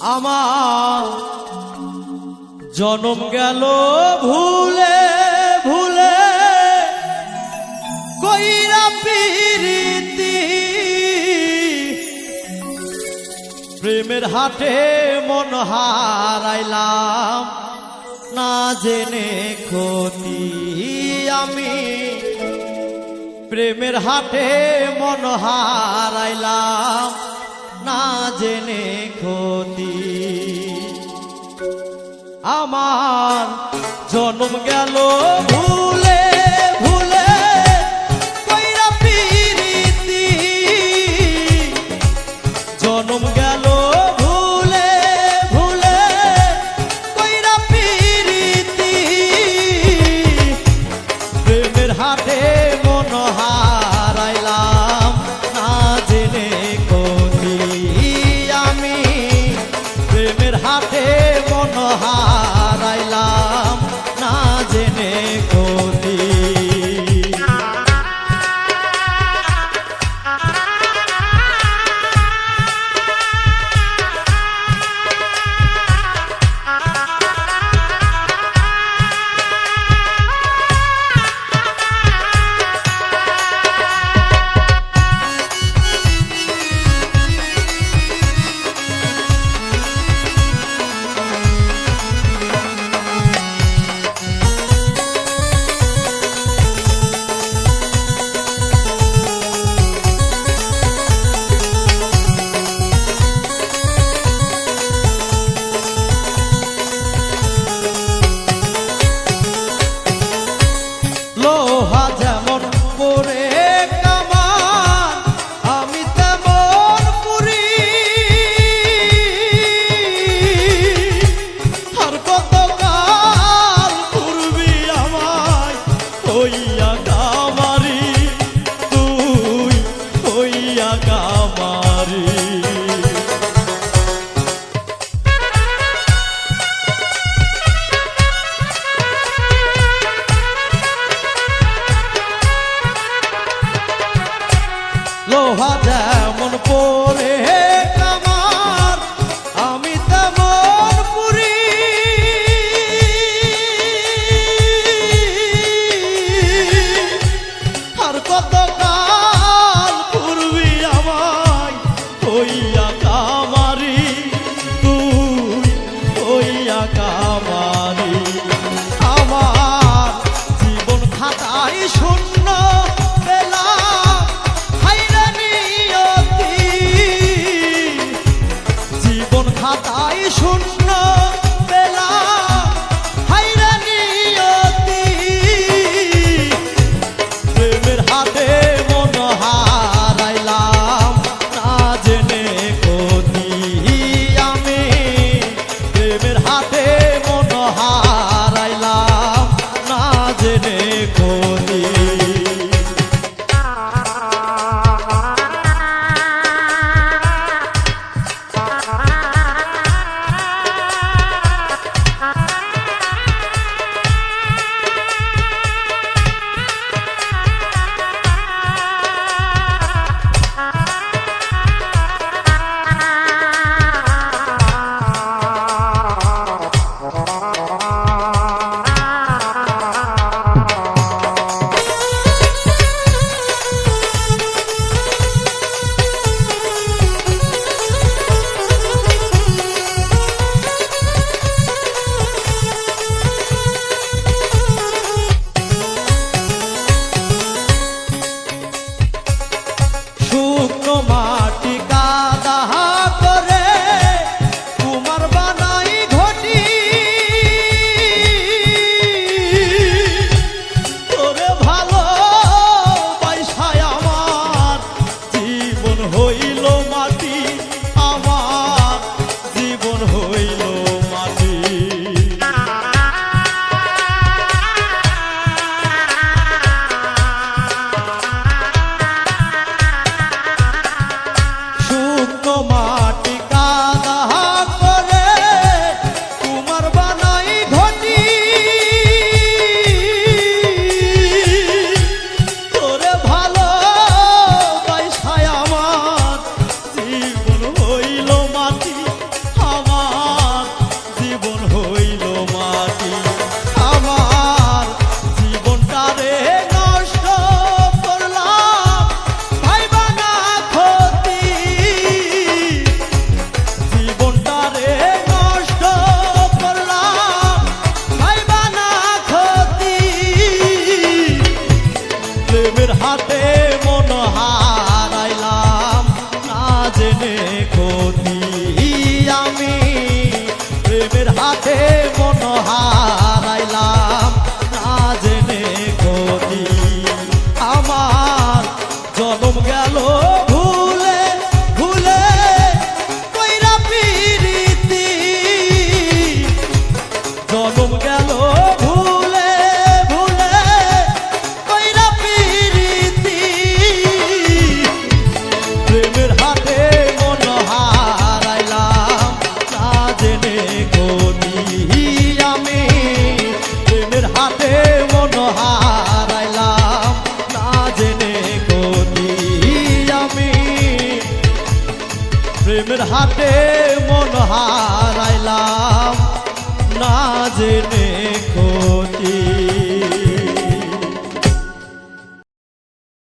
আমার জনম গেল ভুলে ভুলে কইরা পিরিতি প্রেমের হাটে মন হারাইলাম না জেনে ক্ষতি আমি প্রেমের হাটে মন হারাইলাম না জেনে ক্ষতি আমার জন্ম গেল ভুলে ভুলে কইরা পিরিতি জন্ম গেল ভুলে ভুলে কইরা পিরিতি প্রেমের হাটে মন হারাইলাম না জেনে ক্ষতি আমি প্রেমের হাটে মন হারাইলাম না জেনে ক্ষতি লোহা যেমন পরে কামান আমি তেমন পুরি আর কত কাল পূর্বি আমায় হইয়া কামারি তুই হইয়া কামারি লোহা যেমন পরে কামান আমি তেমন পুরি আর কত কাল পূর্বি আমায় হইয়া কামারি তুই হইয়া কামারি আমার জীবন খাতায় শূন্য বেলা খাতায় শূন্য বেলা হাইরা নিয়তি প্রেমের হাতে মন হারাইলাম না জেনে ক্ষতি আমি প্রেমের হাতে মন হারাইলাম না জেনে ক্ষতি মাটি কাদা করে তোমার বানাই ঘটি তোরে ভালো পয়সায় আমার জীবন হইল মাটি আমার জীবন হইল মাটি মাটি কাদা করে তোমার বানাই ঘটি তোরে ভালো পয়সায় আমার জীবন জেনে ক্ষতি আমি প্রেমের হাতে মন হারাইলাম না জেনে ক্ষতি আমার জনম গেল ভুলে ভুলে কইরা পিরিতি জনম গেল ভুলে ভুলে কইরা পিরিতি প্রেমের হাতে মন হারাইলাম না জেনে ক্ষতি আমি প্রেমের হাতে মন হারাইলাম না জেনে ক্ষতি আমি প্রেমের হাতে মন হারাইলাম না জেনে ক্ষতি